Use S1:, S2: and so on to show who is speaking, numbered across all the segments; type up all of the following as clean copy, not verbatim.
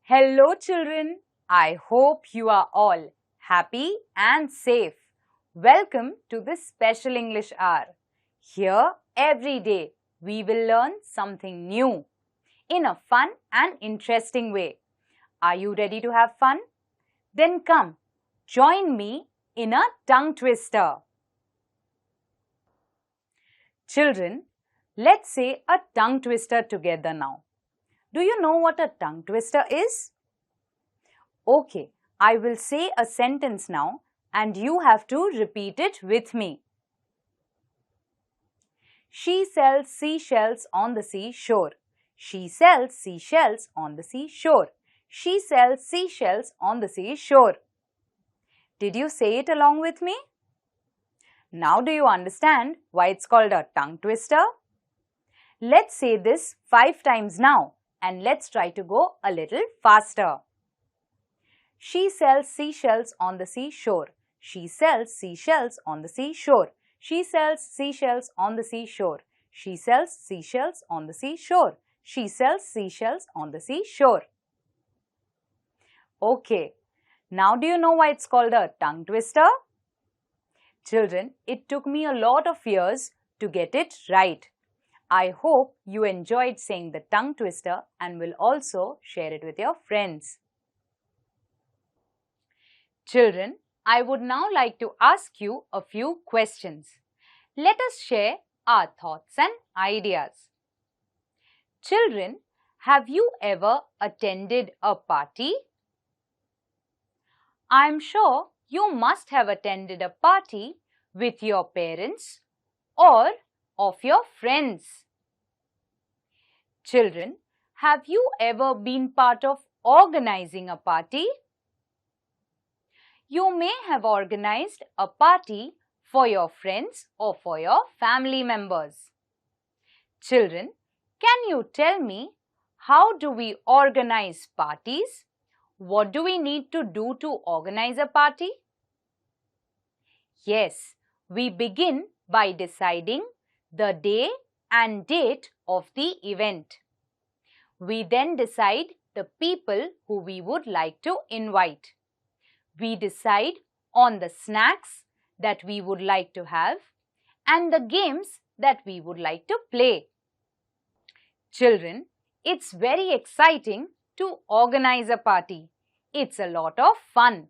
S1: Hello children, I hope you are all happy and safe. Welcome to this special English hour. Here every day we will learn something new in a fun and interesting way. Are you ready to have fun? Then come, join me in a tongue twister. Children, let's say a tongue twister together now. Do you know what a tongue twister is? Okay, I will say a sentence now and you have to repeat it with me. She sells seashells on the seashore. She sells seashells on the seashore. She sells seashells on the seashore. Did you say it along with me? Now do you understand why it's called a tongue twister? Let's say this 5 times now. And let's try to go a little faster. She sells seashells on the seashore. She sells seashells on the seashore. She sells seashells on the seashore. She sells seashells on the seashore. She sells seashells on the seashore. Okay, now do you know why it's called a tongue twister? Children, it took me a lot of years to get it right. I hope you enjoyed saying the tongue twister and will also share it with your friends. Children, I would now like to ask you a few questions. Let us share our thoughts and ideas. Children, have you ever attended a party? I am sure you must have attended a party with your parents or of your friends. Children, have you ever been part of organizing a party? You may have organized a party for your friends or for your family members. Children, can you tell me how do we organize parties? What do we need to do to organize a party? Yes, we begin by deciding the day and date of the event. We then decide the people who we would like to invite. We decide on the snacks that we would like to have and the games that we would like to play. Children, it's very exciting to organize a party. It's a lot of fun.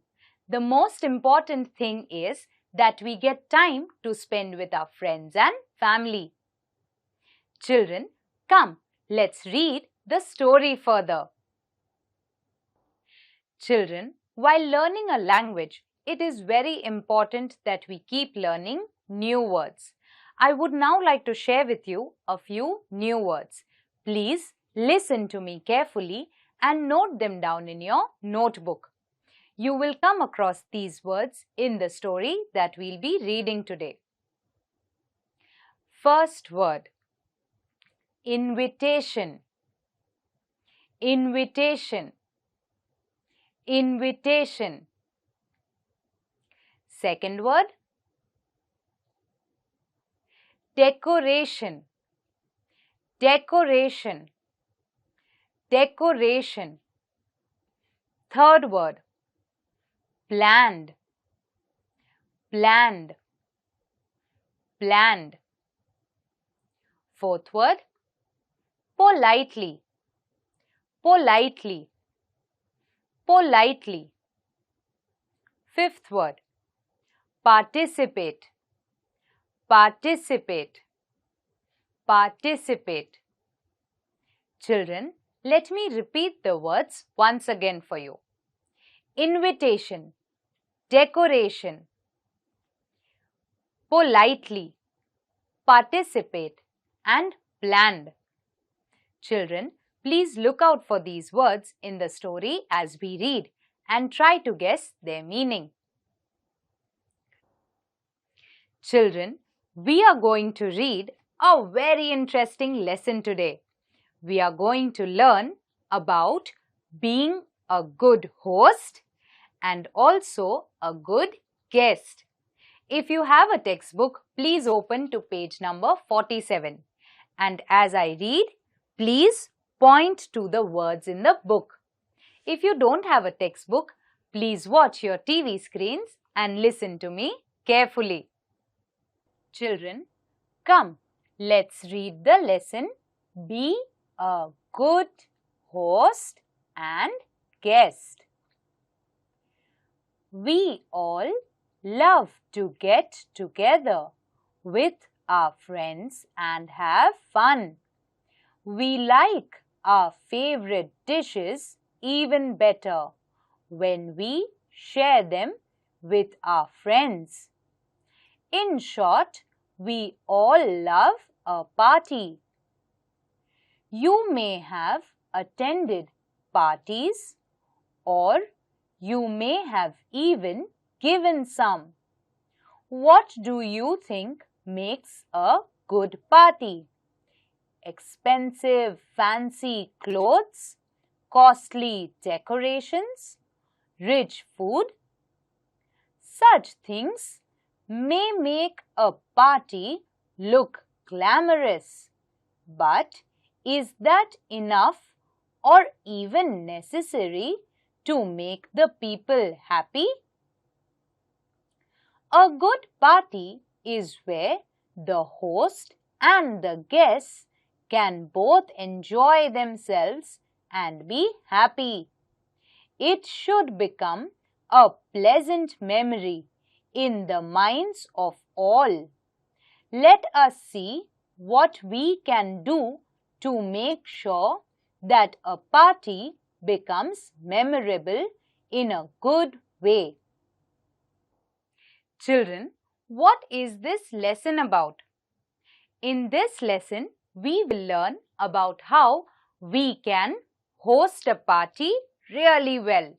S1: The most important thing is that we get time to spend with our friends and family. Children, come, let's read the story further. Children, while learning a language, it is very important that we keep learning new words. I would now like to share with you a few new words. Please listen to me carefully and note them down in your notebook. You will come across these words in the story that we'll be reading today. First word. Invitation. Invitation. Invitation. Second word. Decoration. Decoration. Decoration. Third word. Planned. Planned. Planned. Fourth word. Politely. Politely. Politely. Fifth word. Participate. Participate. Participate. Children, let me repeat the words once again for you. Invitation. Decoration. Politely. Participate and planned. Children, please look out for these words in the story as we read and try to guess their meaning. Children, we are going to read a very interesting lesson today. We are going to learn about being a good host and also a good guest. If you have a textbook, please open to page number 47. And as I read, please point to the words in the book. If you don't have a textbook, please watch your TV screens and listen to me carefully. Children, come, let's read the lesson. Be a good host and guest. We all love to get together with our friends and have fun. We like our favorite dishes even better when we share them with our friends. In short, we all love a party. You may have attended parties or you may have even given some. What do you think makes a good party? Expensive, fancy clothes, costly decorations, rich food? Such things may make a party look glamorous. But is that enough or even necessary to make the people happy? A good party is where the host and the guests can both enjoy themselves and be happy. It should become a pleasant memory in the minds of all. Let us see what we can do to make sure that a party becomes memorable in a good way. Children, what is this lesson about? In this lesson, we will learn about how we can host a party really well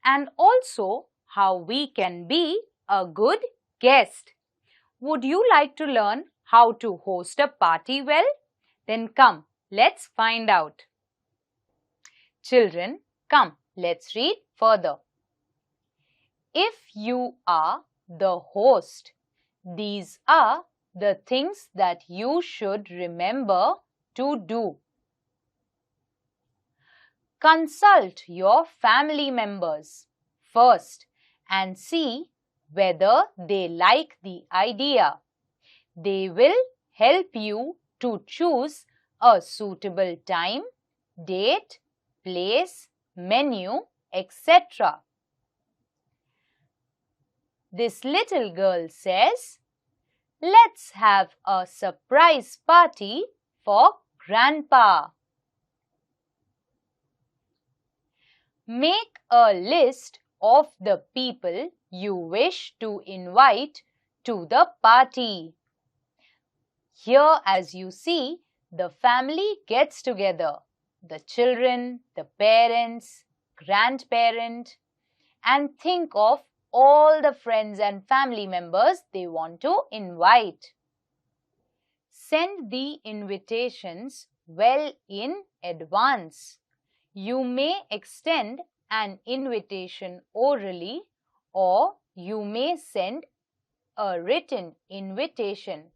S1: and also how we can be a good guest. Would you like to learn how to host a party well? Then come, let's find out. Children, come, let's read further. If you are the host, these are the things that you should remember to do. Consult your family members first and see whether they like the idea. They will help you to choose a suitable time, date, place, menu, etc. This little girl says, "Let's have a surprise party for Grandpa." Make a list of the people you wish to invite to the party. Here, as you see, the family gets together. The children, the parents, grandparent, and think of all the friends and family members they want to invite. Send the invitations well in advance. You may extend an invitation orally or you may send a written invitation.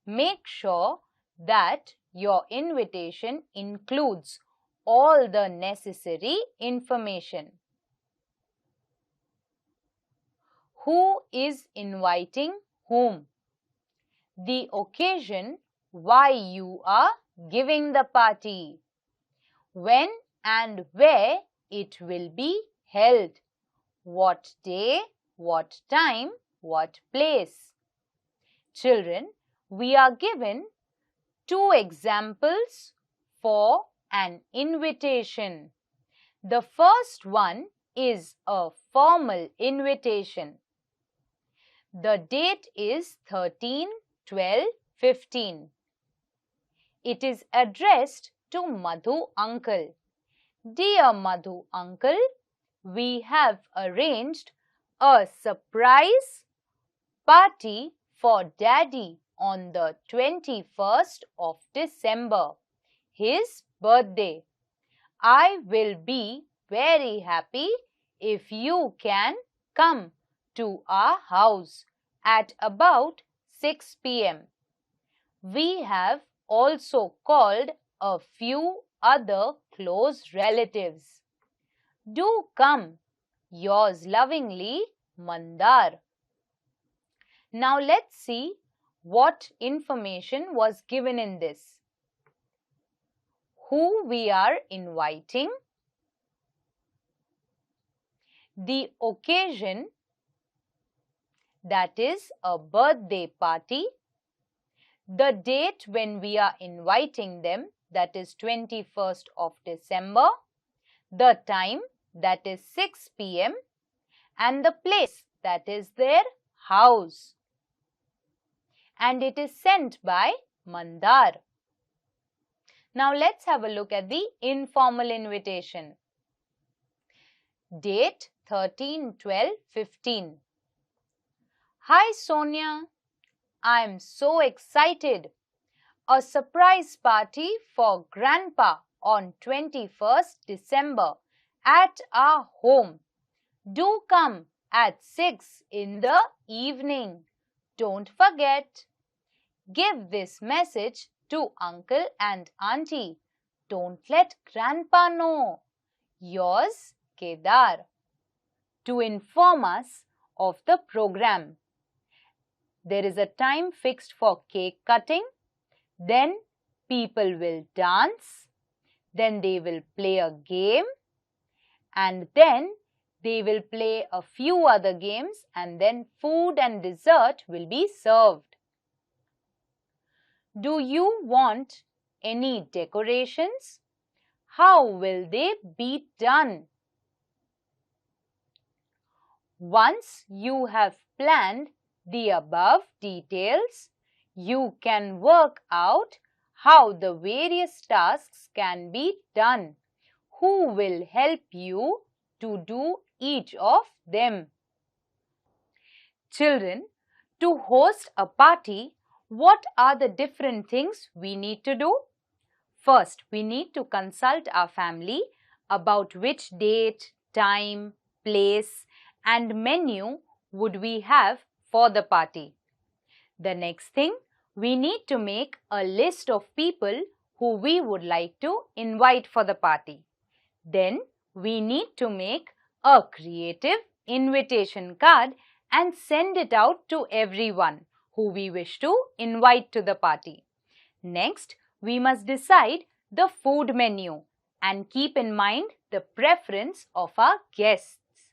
S1: Make sure that your invitation includes all the necessary information. Who is inviting whom? The occasion why you are giving the party. When and where it will be held. What day, what time, what place. Children, we are given two examples for an invitation. The first one is a formal invitation. The date is 13/12/15. It is addressed to Madhu uncle. Dear Madhu uncle, we have arranged a surprise party for Daddy on the 21st of December, his birthday. I will be very happy if you can come to our house at about 6 p.m. We have also called a few other close relatives. Do come. Yours lovingly, Mandar. Now let's see what information was given in this. Who we are inviting, the occasion, that is a birthday party, the date when we are inviting them, that is 21st of December, the time, that is 6 p.m. and the place, that is their house. And it is sent by Mandar. Now let's have a look at the informal invitation. Date 13/12/15. Hi Sonia, I am so excited. A surprise party for Grandpa on 21st December at our home. Do come at 6 in the evening. Don't forget. Give this message to Uncle and Auntie. Don't let Grandpa know. Yours, Kedar. To inform us of the program. There is a time fixed for cake cutting. Then people will dance. Then they will play a game. And then they will play a few other games, and then food and dessert will be served. Do you want any decorations? How will they be done? Once you have planned the above details, you can work out how the various tasks can be done. Who will help you to do each of them? Children, to host a party, what are the different things we need to do? First, we need to consult our family about which date, time, place, and menu would we have for the party. The next thing, we need to make a list of people who we would like to invite for the party. Then, we need to make a creative invitation card and send it out to everyone who we wish to invite to the party. Next, we must decide the food menu and keep in mind the preference of our guests.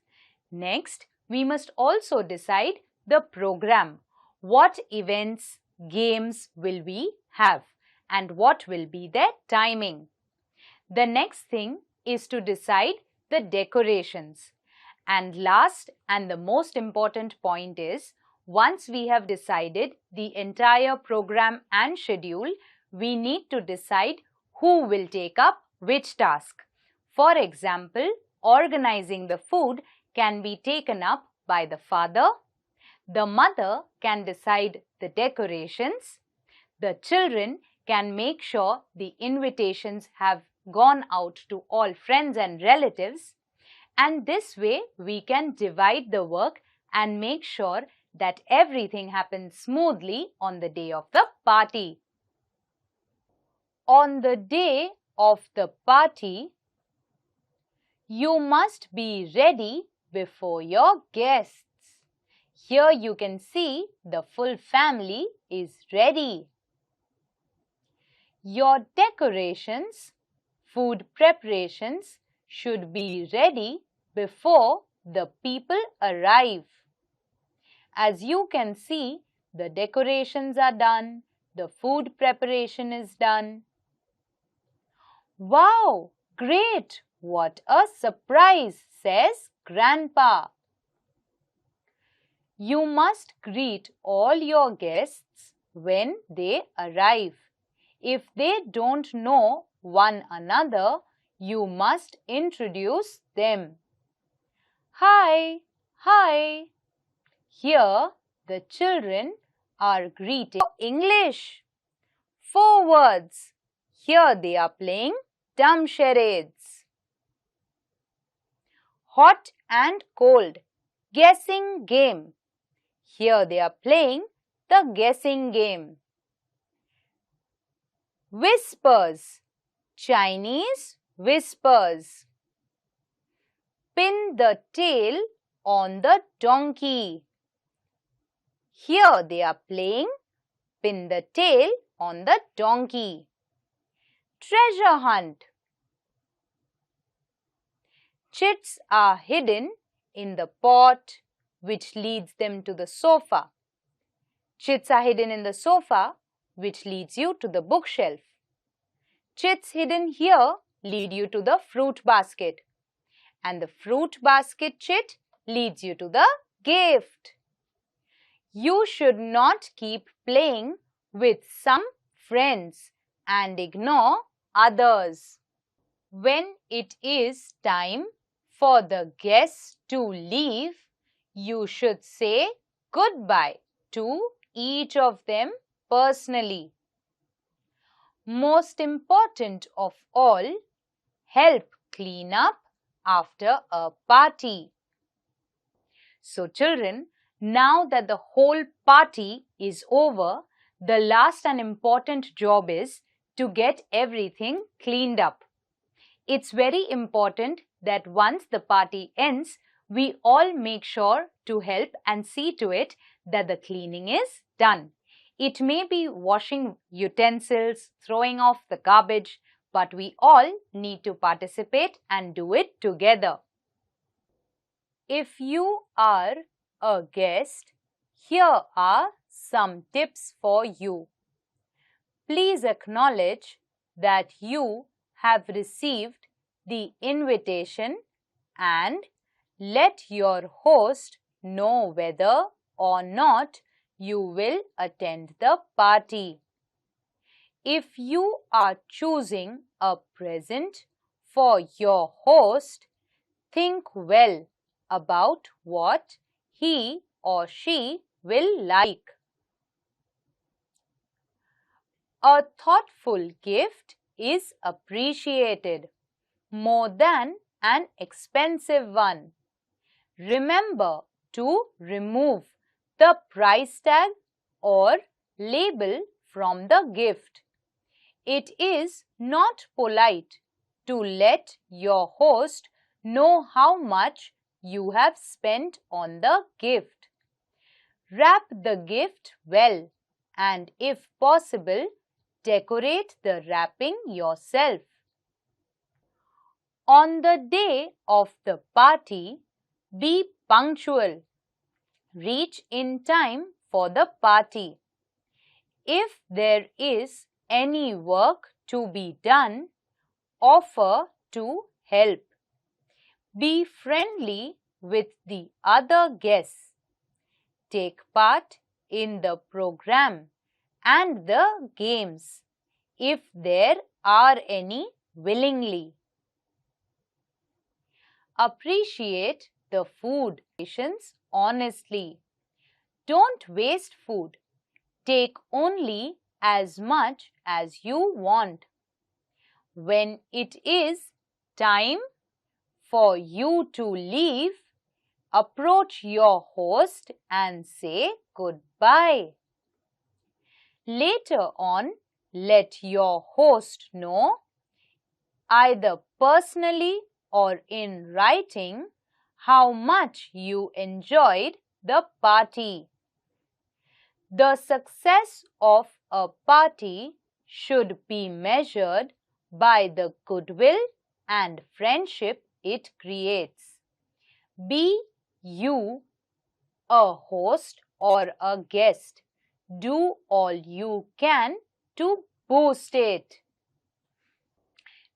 S1: Next, we must also decide the program. What events, games will we have and what will be their timing? The next thing is to decide the decorations. And last and the most important point is, once we have decided the entire program and schedule, we need to decide who will take up which task. For example, organizing the food can be taken up by the father. The mother can decide the decorations. The children can make sure the invitations have gone out to all friends and relatives. And this way, we can divide the work and make sure that everything happens smoothly on the day of the party. On the day of the party, you must be ready before your guests. Here you can see the full family is ready. Your decorations, food preparations should be ready before the people arrive. As you can see, the decorations are done, the food preparation is done. Wow, great! What a surprise, says Grandpa. You must greet all your guests when they arrive. If they don't know one another, you must introduce them. Hi, hi. Here, the children are greeting English. 4 words. Here they are playing dumb charades. Hot and cold. Guessing game. Here they are playing the guessing game. Whispers. Chinese whispers. Pin the tail on the donkey. Here they are playing pin the tail on the donkey. Treasure hunt. Chits are hidden in the pot which leads them to the sofa. Chits are hidden in the sofa which leads you to the bookshelf. Chits hidden here lead you to the fruit basket. And the fruit basket chit leads you to the gift. You should not keep playing with some friends and ignore others. When it is time for the guests to leave, you should say goodbye to each of them personally. Most important of all, help clean up after a party. So children, now that the whole party is over, the last and important job is to get everything cleaned up. It's very important that once the party ends, we all make sure to help and see to it that the cleaning is done. It may be washing utensils, throwing off the garbage, but we all need to participate and do it together. If you are a guest, here are some tips for you. Please acknowledge that you have received the invitation and let your host know whether or not you will attend the party. If you are choosing a present for your host, think well about what he or she will like. A thoughtful gift is appreciated more than an expensive one. Remember to remove the price tag or label from the gift. It is not polite to let your host know how much you have spent on the gift. Wrap the gift well and, if possible, decorate the wrapping yourself. On the day of the party, be punctual. Reach in time for the party. If there is any work to be done, offer to help. Be friendly with the other guests. Take part in the program and the games, if there are any, willingly. Appreciate the food rations honestly. Don't waste food. Take only as much as you want. When it is time for you to leave, approach your host and say goodbye. Later on, let your host know, either personally or in writing, how much you enjoyed the party. The success of a party should be measured by the goodwill and friendship it creates. Be you a host or a guest. Do all you can to boost it.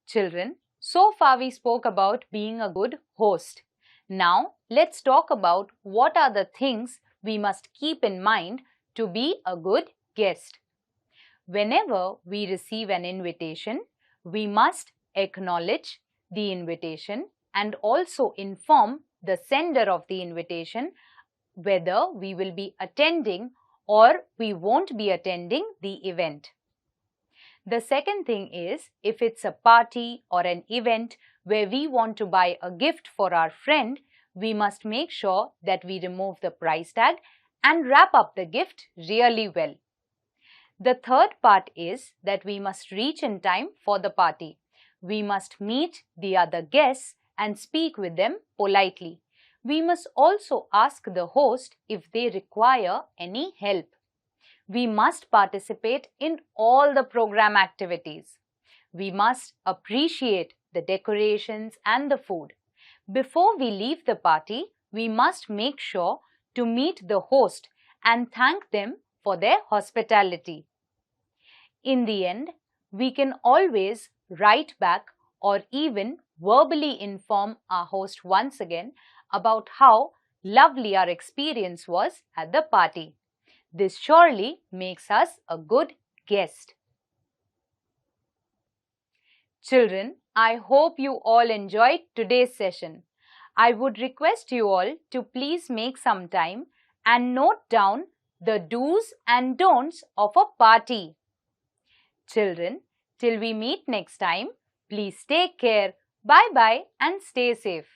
S1: Children, so far we spoke about being a good host. Now let's talk about what are the things we must keep in mind to be a good guest. Whenever we receive an invitation, we must acknowledge the invitation and also inform the sender of the invitation whether we will be attending or we won't be attending the event. The second thing is, if it's a party or an event where we want to buy a gift for our friend, we must make sure that we remove the price tag and wrap up the gift really well. The third part is that we must reach in time for the party. We must meet the other guests and speak with them politely. We must also ask the host if they require any help. We must participate in all the program activities. We must appreciate the decorations and the food. Before we leave the party, we must make sure to meet the host and thank them for their hospitality. In the end, we can always write back or even verbally inform our host once again about how lovely our experience was at the party. This surely makes us a good guest. Children, I hope you all enjoyed today's session. I would request you all to please make some time and note down the do's and don'ts of a party. Children, till we meet next time, please take care, bye-bye and stay safe.